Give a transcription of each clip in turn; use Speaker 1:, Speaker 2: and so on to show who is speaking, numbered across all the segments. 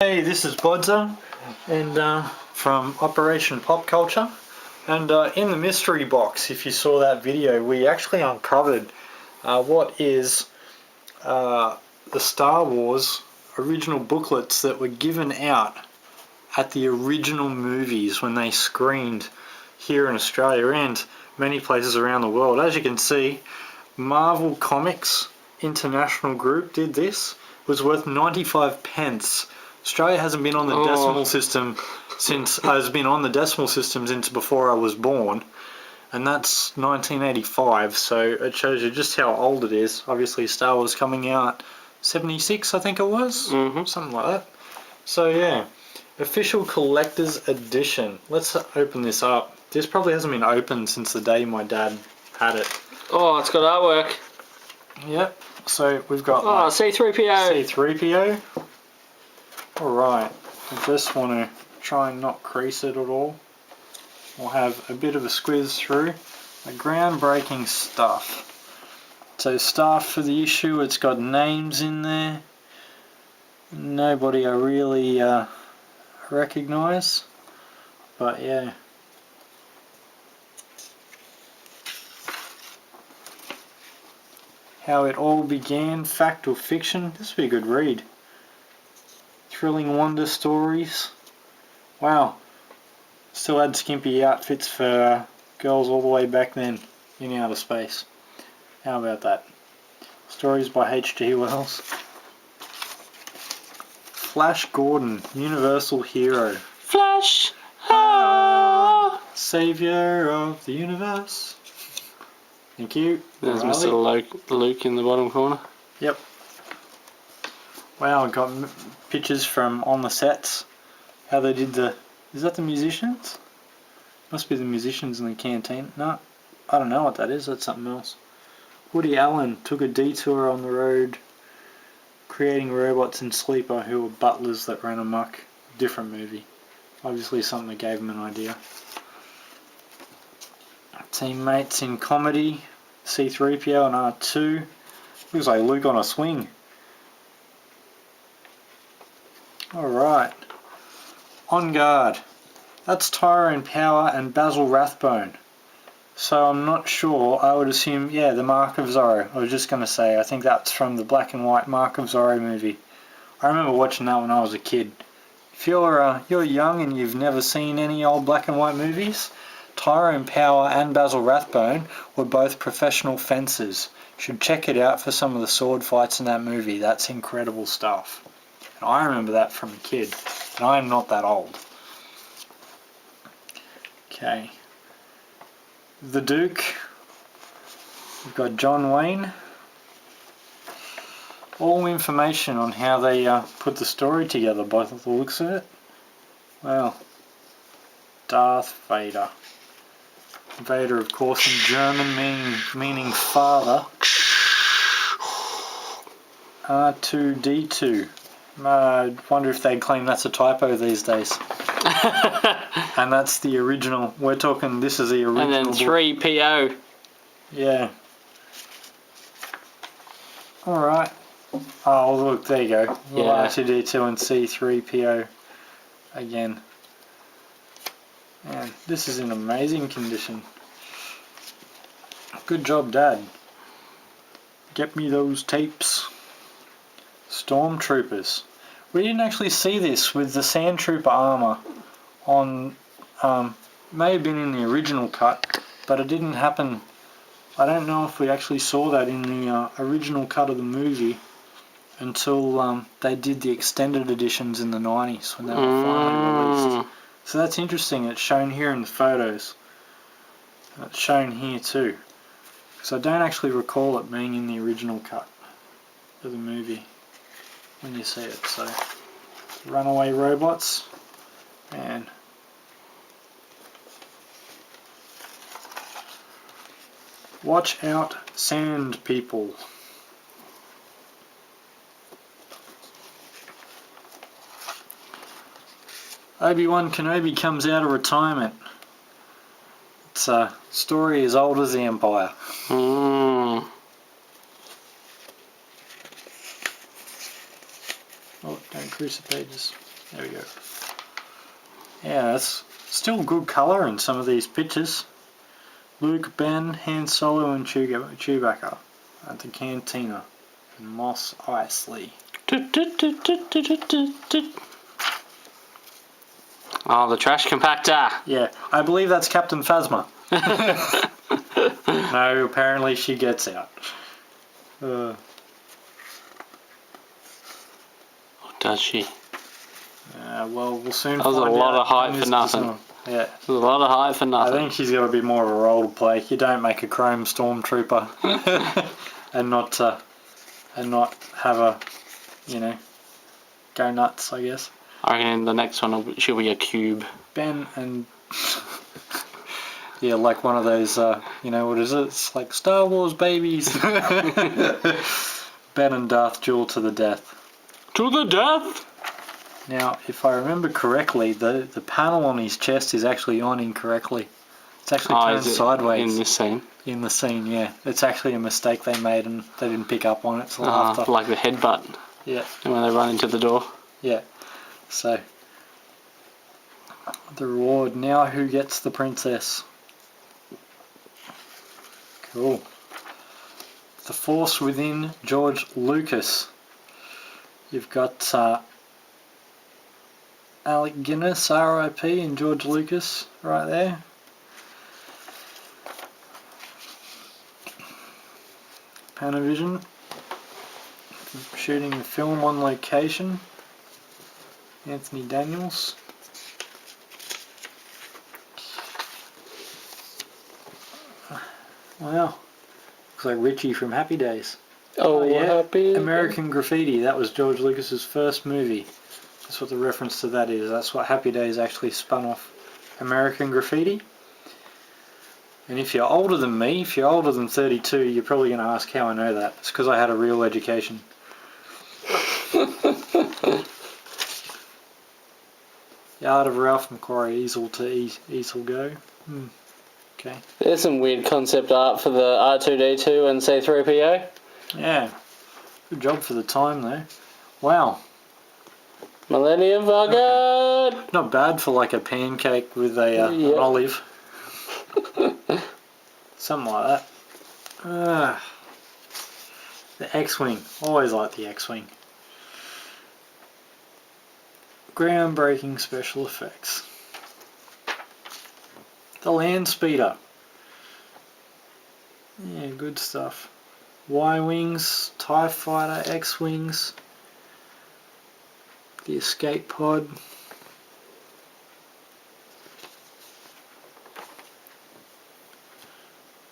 Speaker 1: Hey, this is Bodsa, and from Operation Pop Culture, and in the mystery box, if you saw that video, we actually uncovered what is the Star Wars original booklets that were given out at the original movies when they screened here in Australia and many places around the world. As you can see, Marvel Comics International Group did this. It was worth 95 pence. Australia hasn't been on the decimal system since before I was born, and that's 1985, so it shows you just how old it is. Obviously Star Wars coming out 76, I think it was, something like that. So yeah, official collector's edition. Let's open this up. This probably hasn't been opened since the day my dad had it.
Speaker 2: Oh, it's got artwork.
Speaker 1: Yep, so we've got
Speaker 2: C-3PO.
Speaker 1: C-3PO. Alright, I just want to try and not crease it at all. We'll have a bit of a squeeze through. The groundbreaking stuff. So staff for the issue, it's got names in there. Nobody I really recognise. But yeah. How it all began, fact or fiction. This would be a good read. Thrilling wonder stories. Wow. Still had skimpy outfits for girls all the way back then in outer space. How about that? Stories by H.G. Wells. Flash Gordon, Universal Hero.
Speaker 2: Flash!
Speaker 1: Saviour of the universe. Thank you.
Speaker 2: There's
Speaker 1: Riley.
Speaker 2: Mr. Luke in the bottom corner.
Speaker 1: Yep. Wow, I got pictures from on the sets. How they did the... Is that the musicians? Must be the musicians in the canteen. No, I don't know what that is. That's something else. Woody Allen took a detour on the road creating robots in Sleeper who were butlers that ran amok. Different movie. Obviously something that gave him an idea. Teammates in comedy. C-3PO and R2. Looks like Luke on a swing. Alright. On Guard. That's Tyrone Power and Basil Rathbone. So I'm not sure. I would assume, yeah, the Mark of Zorro. I was just going to say, I think that's from the black and white Mark of Zorro movie. I remember watching that when I was a kid. If you're young and you've never seen any old black and white movies, Tyrone Power and Basil Rathbone were both professional fencers. You should check it out for some of the sword fights in that movie. That's incredible stuff. And I remember that from a kid. And I'm not that old. Okay. The Duke. We've got John Wayne. All information on how they put the story together by the looks of it. Well, Darth Vader. Vader, of course, in German meaning father. R2-D2. I wonder if they claim that's a typo these days. And that's the original. We're talking, this is the original.
Speaker 2: And then 3PO.
Speaker 1: Yeah. Alright. Oh, look, there you go.
Speaker 2: Yeah.
Speaker 1: R2-D2 and C-3PO again. And this is in amazing condition. Good job, Dad. Get me those tapes. Stormtroopers. We didn't actually see this with the Sandtrooper armour on, may have been in the original cut, but it didn't happen. I don't know if we actually saw that in the original cut of the movie until they did the extended editions in the 90s when they were finally released. So that's interesting. It's shown here in the photos. And it's shown here too. Because I don't actually recall it being in the original cut of the movie when you see it. So, runaway robots. And watch out, sand people. Obi-Wan Kenobi comes out of retirement. It's a story as old as the Empire. Oh, don't crease the pages. There we go. Yeah, that's still good colour in some of these pictures. Luke, Ben, Han Solo and Chewbacca at the cantina in Mos Eisley.
Speaker 2: Oh, the trash compactor.
Speaker 1: Yeah, I believe that's Captain Phasma. No, apparently she gets out.
Speaker 2: Or does she?
Speaker 1: Well, we'll soon
Speaker 2: That was a
Speaker 1: find
Speaker 2: lot
Speaker 1: out
Speaker 2: of hype
Speaker 1: in
Speaker 2: for
Speaker 1: this
Speaker 2: nothing.
Speaker 1: design. Yeah.
Speaker 2: There's a lot of hype for
Speaker 1: I
Speaker 2: nothing.
Speaker 1: think she's got to be more of a role to play. You don't make a chrome stormtrooper and not have a, go nuts, I guess.
Speaker 2: I reckon the next one she'll be a cube.
Speaker 1: Ben and yeah, like one of those, what is it? It's like Star Wars babies. Ben and Darth duel to the death.
Speaker 2: To the death!
Speaker 1: Now, if I remember correctly, the panel on his chest is actually on incorrectly. It's actually turned sideways.
Speaker 2: In this scene?
Speaker 1: In the scene, yeah. It's actually a mistake they made and they didn't pick up on it till after.
Speaker 2: Like the headbutt.
Speaker 1: Yeah.
Speaker 2: And when they run into the door.
Speaker 1: Yeah. So, the reward. Now who gets the princess? Cool. The Force Within, George Lucas. You've got Alec Guinness, R.I.P. and George Lucas right there. Panavision. Shooting the film on location. Anthony Daniels. Wow. Looks like Richie from Happy Days.
Speaker 2: Oh,
Speaker 1: yeah.
Speaker 2: Happy
Speaker 1: American Graffiti. That was George Lucas's first movie. That's what the reference to that is. That's what Happy Days actually spun off. American Graffiti. And if you're older than me, if you're older than 32, you're probably going to ask how I know that. It's because I had a real education. Yard of Ralph McQuarrie, easel to easel go. Okay.
Speaker 2: There's some weird concept art for the R2D2 and C3PO.
Speaker 1: Yeah. Good job for the time though. Wow.
Speaker 2: Millennium Falcon!
Speaker 1: Not bad for like a pancake with an olive. Something like that. The X-Wing. Always like the X-Wing. Groundbreaking special effects. The Land Speeder. Yeah, good stuff. Y-Wings, TIE Fighter, X-Wings. The Escape Pod.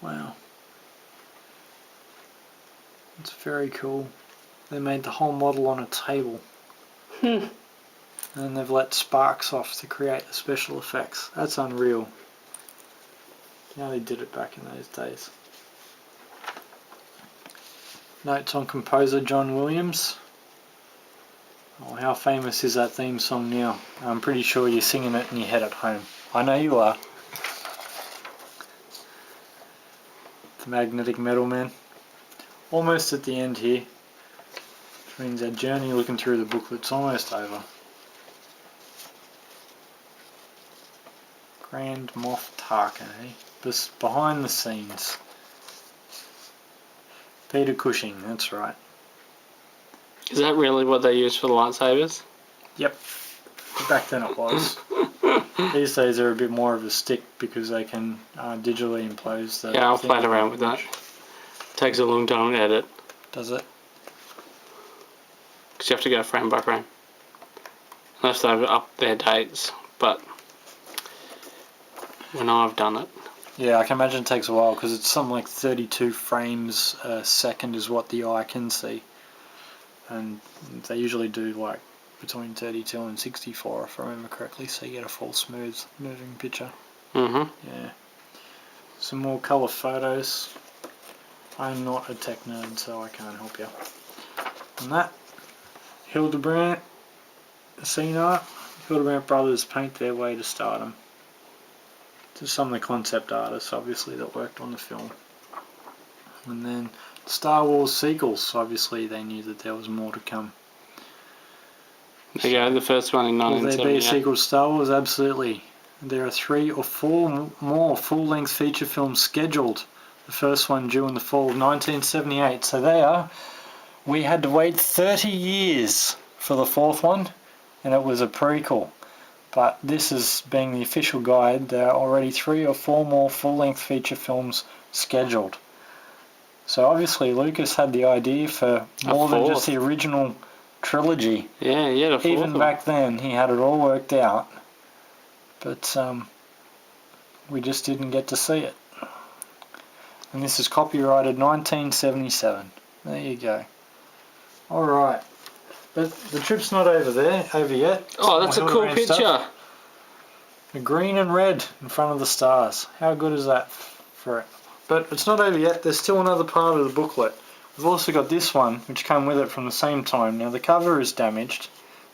Speaker 1: Wow. It's very cool. They made the whole model on a table. And they've let sparks off to create the special effects. That's unreal. How they did it back in those days. Notes on composer John Williams. Oh, how famous is that theme song now? I'm pretty sure you're singing it in your head at home. I know you are. The Magnetic Metal Man. Almost at the end here. Which means our journey looking through the booklet's almost over. Grand Moff Tarkin, eh? Just behind the scenes. Peter Cushing, that's right.
Speaker 2: Is that really what they use for the lightsabers?
Speaker 1: Yep. Back then it was. These days they're a bit more of a stick because they can digitally impose the...
Speaker 2: Yeah, I've played around with that. Takes a long time to edit.
Speaker 1: Does it?
Speaker 2: Because you have to go frame by frame. Unless they've upped their dates, but when I've done it.
Speaker 1: Yeah, I can imagine it takes a while because it's something like 32 frames a second is what the eye can see. And they usually do like between 32 and 64 if I remember correctly, so you get a full smooth moving picture. Yeah. Some more colour photos. I'm not a tech nerd, so I can't help you. And that, Hildebrandt, scene art. Hildebrandt brothers paint their way to stardom. To some of the concept artists, obviously, that worked on the film. And then Star Wars sequels, obviously they knew that there was more to come.
Speaker 2: There you go, the first one in
Speaker 1: Will there be a
Speaker 2: 1978.
Speaker 1: sequel to Star Wars? Absolutely. There are 3 or 4 more full-length feature films scheduled. The first one due in the fall of 1978. So we had to wait 30 years for the 4th one, and it was a prequel. But this is being the official guide. There are already 3 or 4 more full-length feature films scheduled. So obviously Lucas had the idea for more than just the original trilogy.
Speaker 2: Yeah, the 4th
Speaker 1: Even
Speaker 2: one.
Speaker 1: back then, he had it all worked out. But we just didn't get to see it. And this is copyrighted 1977. There you go. Alright. But the trip's not over yet.
Speaker 2: Oh, that's a
Speaker 1: More
Speaker 2: cool
Speaker 1: Hildebrand
Speaker 2: picture.
Speaker 1: stuff. The green and red in front of the stars. How good is that for it? But it's not over yet. There's still another part of the booklet. We've also got this one, which came with it from the same time. Now the cover is damaged,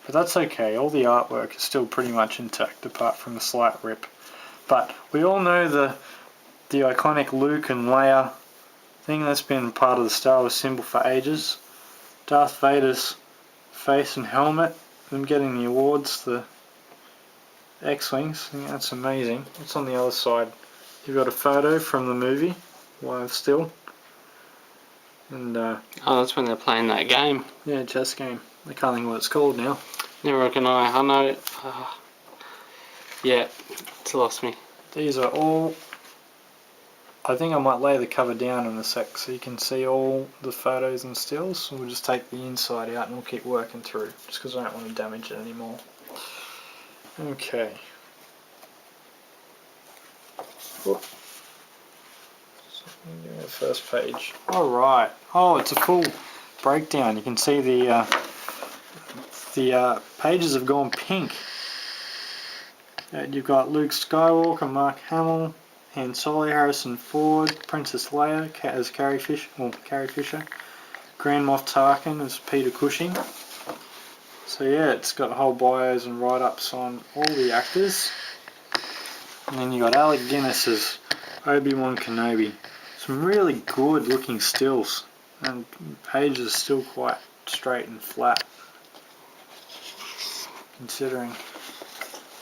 Speaker 1: but that's okay. All the artwork is still pretty much intact, apart from a slight rip. But we all know the iconic Luke and Leia thing. That's been part of the Star Wars symbol for ages. Darth Vader's face and helmet, them getting the awards, the X-Wings, I think that's amazing. What's on the other side? You've got a photo from the movie, live still. And
Speaker 2: Oh, that's when they're playing that game.
Speaker 1: yeah, chess game. I can't think what it's called now.
Speaker 2: Never reckon I know it. Yeah, it's lost me.
Speaker 1: These are all... I think I might lay the cover down in a sec so you can see all the photos and stills. We'll just take the inside out and we'll keep working through, just because I don't want to damage it anymore. Okay. Oh. The first page. Alright. Oh, it's a full breakdown. You can see the pages have gone pink. You've got Luke Skywalker, Mark Hamill, Han Solo, Harrison Ford, Princess Leia as Carrie Fisher, Grand Moff Tarkin as Peter Cushing. So yeah, it's got whole bios and write-ups on all the actors. And then you got Alec Guinness as Obi-Wan Kenobi. Some really good looking stills, and pages are still quite straight and flat, considering.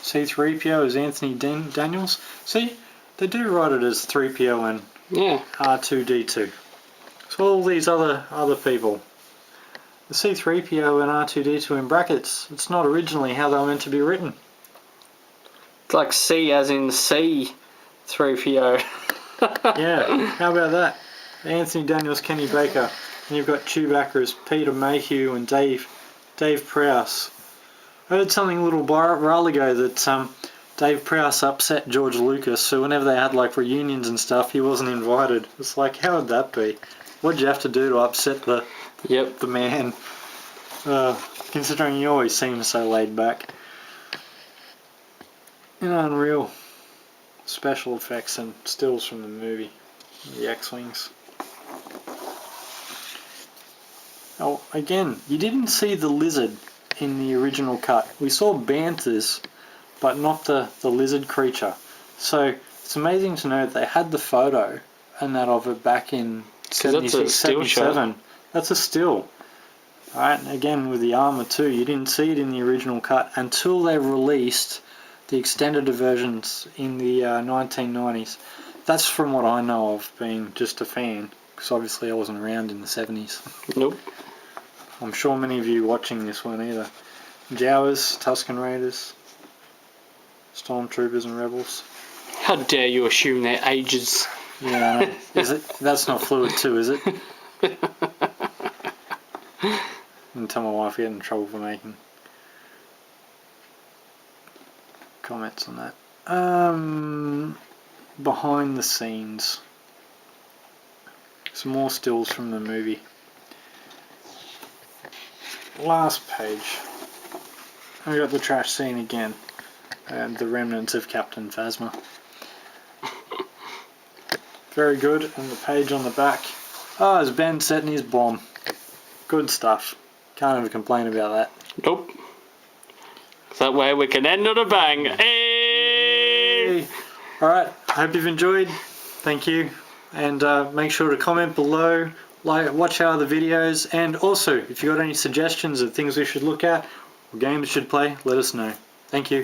Speaker 1: C-3PO is Anthony Daniels. See, they do write it as 3PO and R2-D2. So all these other people. The C-3PO and R2-D2 in brackets, it's not originally how they were meant to be written.
Speaker 2: It's like C as in C-3PO.
Speaker 1: Yeah, how about that? Anthony Daniels, Kenny Baker, and you've got Chewbacca as Peter Mayhew and Dave Prowse. I heard something a little while ago that Dave Prowse upset George Lucas, so whenever they had like reunions and stuff, he wasn't invited. It's like, how would that be? What'd you have to do to upset the man? Considering he always seems so laid back. Unreal special effects and stills from the movie, the X-Wings. Oh, again, you didn't see the lizard in the original cut. We saw banthas, but not the lizard creature. So it's amazing to know that they had the photo and that of it back in 76, 77. That's a still. Alright, again with the armour too, you didn't see it in the original cut until they released the extended versions in the 1990s. That's from what I know of, being just a fan, because obviously I wasn't around in the 70s.
Speaker 2: Nope.
Speaker 1: I'm sure many of you watching this weren't either. Jawas, Tusken Raiders, Stormtroopers and Rebels.
Speaker 2: How dare you assume their ages?
Speaker 1: Yeah, I know. Is it? That's not fluid too, is it? And tell my wife I get in trouble for making comments on that. Behind the scenes. Some more stills from the movie. Last page. We got the trash scene again. And the remnants of Captain Phasma. Very good. And the page on the back. Oh, it's Ben setting his bomb. Good stuff. Can't ever complain about that.
Speaker 2: Nope. That way we can end on a bang. Hey!
Speaker 1: Alright, I hope you've enjoyed. Thank you. And make sure to comment below, watch our other videos, and also if you've got any suggestions of things we should look at, or games should play, let us know. Thank you.